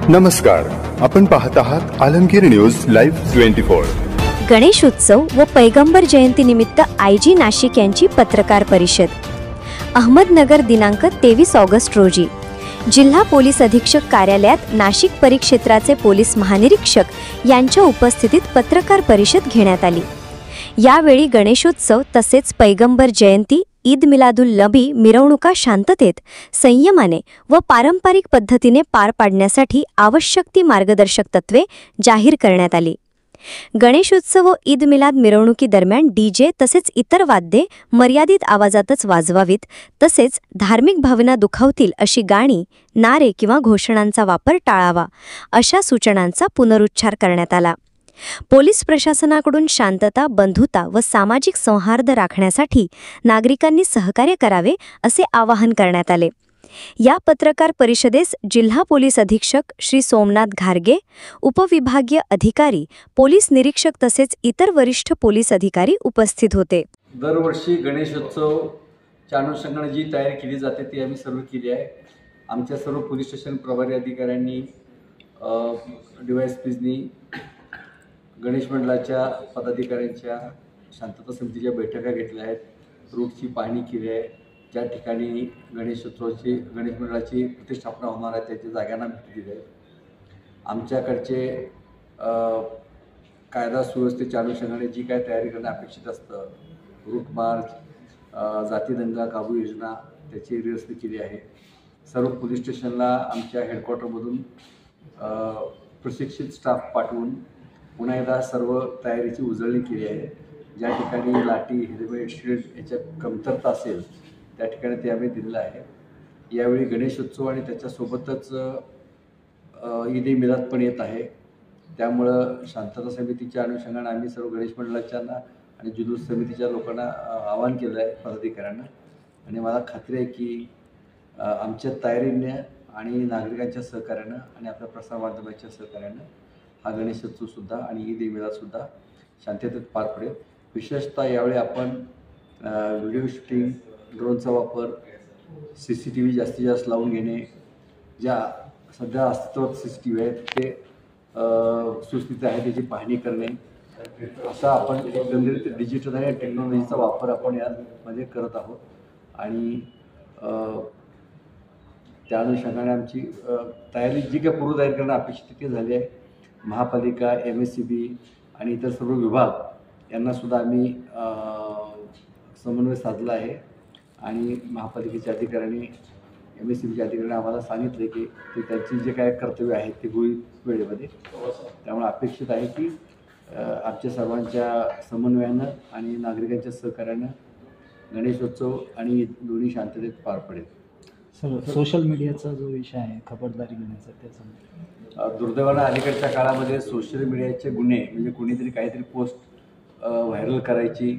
नमस्कार, आपण पाहत आहात आलमगीर न्यूज लाईव्ह 24। गणेशोत्सव व पैगंबर जयंती निमित्त आयजी नाशिक यांची पत्रकार परिषद। अहमदनगर दिनांक 23 ऑगस्ट रोजी जिल्हा पोलीस अधीक्षक कार्यालयात नाशिक परिक्षेत्राचे पोलीस महानिरीक्षक यांच्या उपस्थितीत पत्रकार परिषद घेण्यात आली। यावेळी गणेशोत्सव तसेच पैगंबर जयंती ईद मिलादुल नबी मिरवणुका शांततेत, संयमाने व पारंपरिक पद्धतीने पार पाडण्यासाठी आवश्यक ती मार्गदर्शक तत्वे जाहीर करण्यात आली। गणेशोत्सव व ईद मिलाद मिरवणुकीदरम्यान डीजे तसेच इतर वाद्ये मर्यादित आवाजातच वाजवावीत, तसेच धार्मिक भावना दुखावतील अशी गाणी, नारे किंवा घोषणांचा वापर टाळावा, अशा सूचनांचा पुनरुच्चार करण्यात आला। पोलीस प्रशासनाकडून शांतता, बंधुता व सामाजिक सौहार्द राखण्यासाठी नागरिकांनी सहकार्य करावे असे आवाहन करण्यात आले। या पत्रकार परिषदेस जिल्हा पोलीस अधीक्षक श्री सोमनाथ घारगे, उपविभागीय अधिकारी, पोलीस निरीक्षक तसेच इतर वरिष्ठ पोलीस अधिकारी उपस्थित होते। दरवर्षी गणेशोत्सवच्या अनुषंगाने जी तयारी केली जाते ती आम्ही सर्व केली आहे। आमच्या सर्व पोलीस स्टेशन प्रभारी अधिकाऱ्यांनी, डीवायएसपीनी, गणेश मंडळाच्या पदाधिकाऱ्यांच्या शांतता समितीच्या बैठका घेतल्या आहेत, रूटची पाहणी केली आहे। ज्या ठिकाणी गणेश मंडळाची प्रतिष्ठापना होणार आहे त्याच्या जागांना भेटी दिली आहे। आमच्याकडचे कायदा सुव्यवस्थेच्या अनुषंगाने जी काय तयारी करणं अपेक्षित असतं, रूट मार्च, जाती दंगा काबू योजना, त्याची रिहर्सल केली आहे। सर्व पोलीस स्टेशनला आमच्या हेडक्वार्टरमधून प्रशिक्षित स्टाफ पाठवून पुन्हा एकदा सर्व तयारीची उजळणी केली आहे। ज्या ठिकाणी लाठी, हेल्मेट, शील्ड याच्या कमतरता असेल त्या ठिकाणी ते आम्ही दिलेलं आहे। यावेळी गणेशोत्सव आणि त्याच्यासोबतच ईद ए मिलाद पण येत आहे, त्यामुळं शांतता समितीच्या अनुषंगाने आम्ही सर्व गणेश मंडळाच्या आणि जुलूस समितीच्या लोकांना आवाहन केलं आहे, पदाधिकाऱ्यांना। आणि मला खात्री आहे की आमच्या तयारीने आणि नागरिकांच्या सहकार्यानं आणि आपल्या प्रसारमाध्यमाच्या सहकार्यानं हा गणेशोत्सवसुद्धा आणि ईद ए मिलादसुद्धा शांततेत पार पडेल। विशेषतः यावेळी आपण व्हिडिओ शूटिंग, ड्रोनचा वापर, CCTV जास्तीत जास्त लावून घेणे, ज्या सध्या अस्तित्वात CCTV आहेत ते सुस्थितीत आहे त्याची पाहणी करणे, असा आपण एकंदरीत डिजिटल आणि टेक्नॉलॉजीचा वापर आपण यामध्ये करत आहोत। आणि त्या अनुषंगाने आमची तयारी जी काही पूर्वतयारी करणं अपेक्षित ती झाली आहे। महापालिका, MSCB आणि इतर सर्व विभाग यांनासुद्धा आम्ही समन्वय साधला आहे आणि महापालिकेच्या अधिकाऱ्यांनी, MSCBच्या अधिकाऱ्यांनी आम्हाला सांगितले की ते त्यांची जे काय कर्तव्य आहेत ते होईल वेळेमध्ये। त्यामुळे अपेक्षित आहे की आमच्या सर्वांच्या समन्वयानं आणि नागरिकांच्या सहकार्यानं गणेशोत्सव आणि दोन्ही शांततेत पार पडेल। सोशल मीडियाचा जो विषय आहे, खबरदारी घेण्याचा, त्याचा दुर्दैवानं अलीकडच्या काळामध्ये सोशल मीडियाचे गुन्हे म्हणजे कोणीतरी काहीतरी पोस्ट व्हायरल करायची,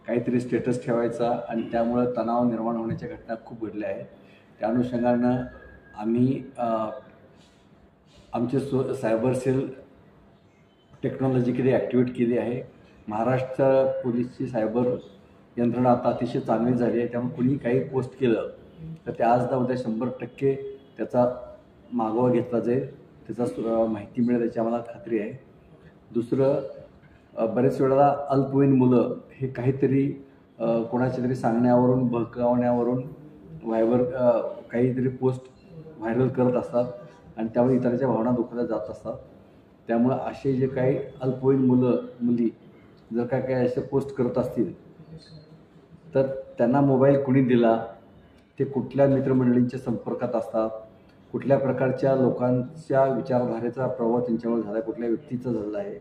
काहीतरी स्टेटस ठेवायचा आणि त्यामुळं तणाव निर्माण होण्याच्या घटना खूप घडल्या आहेत। त्या अनुषंगानं आम्ही आमचे सायबर सेल टेक्नॉलॉजिकली ॲक्टिवेट केली आहे। महाराष्ट्र पोलीसची सायबर यंत्रणा आता अतिशय चांगली झाली आहे, त्यामुळे कुणी काही पोस्ट केलं तर ते आज ना उद्या 100% त्याचा मागोवा घेतला जाईल, त्याचा माहिती मिळेल याची आम्हाला खात्री आहे। दुसरं, बरेच वेळेला अल्पवयीन मुलं हे काहीतरी कोणाच्या तरी सांगण्यावरून, भडकावण्यावरून काहीतरी पोस्ट व्हायरल करत असतात आणि त्यामुळे इतरांच्या भावना दुखवल्या जात असतात। त्यामुळं असे जे काही अल्पवयीन मुली जर काही असे पोस्ट करत असतील तर त्यांना मोबाईल कुणी दिला, ते कुठल्या मित्रमंडळींच्या संपर्कात असतात, कुठल्या प्रकारच्या लोकांच्या विचारधारेचा प्रभाव त्यांच्यावर झाला आहे, कुठल्या व्यक्तीचा झाला आहे,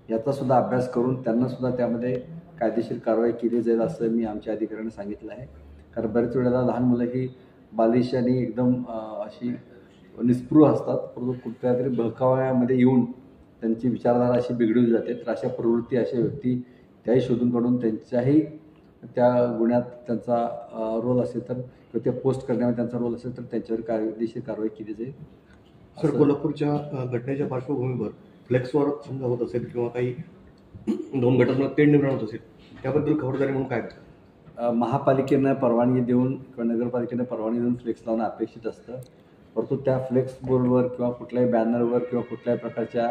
याचासुद्धा अभ्यास करून त्यांनासुद्धा त्यामध्ये कायदेशीर कारवाई केली जाईल असं मी आमच्या अधिकाऱ्यांना सांगितलं आहे। कारण बरेच वेळेला लहान मुलं ही बालिश आणि एकदम अशी निस्पृह असतात, परंतु कुठल्या तरी बहकाव्यामध्ये येऊन त्यांची विचारधारा अशी बिघडवली जाते। तर अशा प्रवृत्ती, अशा व्यक्ती त्याही शोधून काढून त्यांच्याही त्या गुन्ह्यात त्यांचा रोल असेल तर, किंवा त्या पोस्ट करण्यामध्ये त्यांचा रोल असेल तर त्यांच्यावर कायदेशीर कारवाई केली जाईल। सर, कोल्हापूरच्या घटनेच्या पार्श्वभूमीवर फ्लेक्सवर समजा होत असेल किंवा काही दोन गटांमध्ये तेढ निर्माण होत असेल, त्याबद्दल खबरदारी म्हणून काय? महापालिकेनं परवानगी देऊन किंवा नगरपालिकेनं परवानगी देऊन फ्लेक्स लावणं अपेक्षित असतं। परंतु त्या फ्लेक्स बोर्डवर किंवा कुठल्याही बॅनरवर किंवा कुठल्याही प्रकारच्या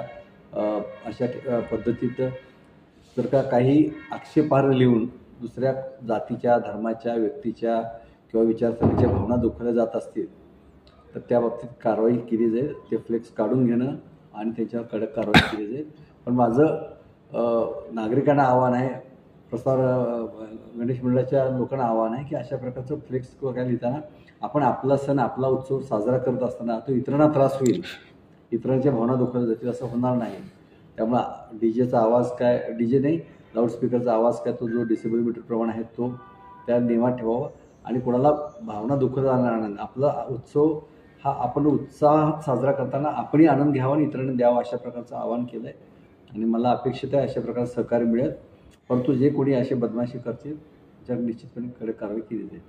अशा पद्धतीत जर का काही आक्षेपार्ह लिहून दुसऱ्या जातीच्या, धर्माच्या, व्यक्तीच्या किंवा विचारसरणीच्या भावना दुखावल्या जात असतील तर त्या बाबतीत कारवाई केली जाईल. ते फ्लेक्स काढून घेणं आणि त्याच्यावर कडक कारवाई केली जाईल. पण माझं नागरिकांना आव्हान आहे, प्रसार गणेश मंडळाच्या लोकांना आव्हान आहे की अशा प्रकारचं फ्लेक्स किंवा काय लिहिताना आपण आपला सण, आपला उत्सव साजरा करत असताना तो इतरांना त्रास होईल, इतरांच्या भावना दुखावल्या जातील असं होणार नाही. त्यामुळं डीजेचा आवाज काय, डीजे नाही, लाऊडस्पीकरचा आवाज काय, तो जो डेसिबल मीटरप्रमाणे आहे तो त्या नियमात ठेवावा आणि कोणाला भावना दुखवल्या जाणार नाही. आपला उत्सव हा आपण उत्साहात साजरा करताना आपणही आनंद घ्यावा आणि इतरांना द्यावा अशा प्रकारचं आवाहन केलं आहे आणि मला अपेक्षित आहे अशा प्रकारचं सहकार्य मिळेल. परंतु जे कोणी असे बदमाशी करतील त्याच्यावर निश्चितपणे कडक कारवाई केली जाईल.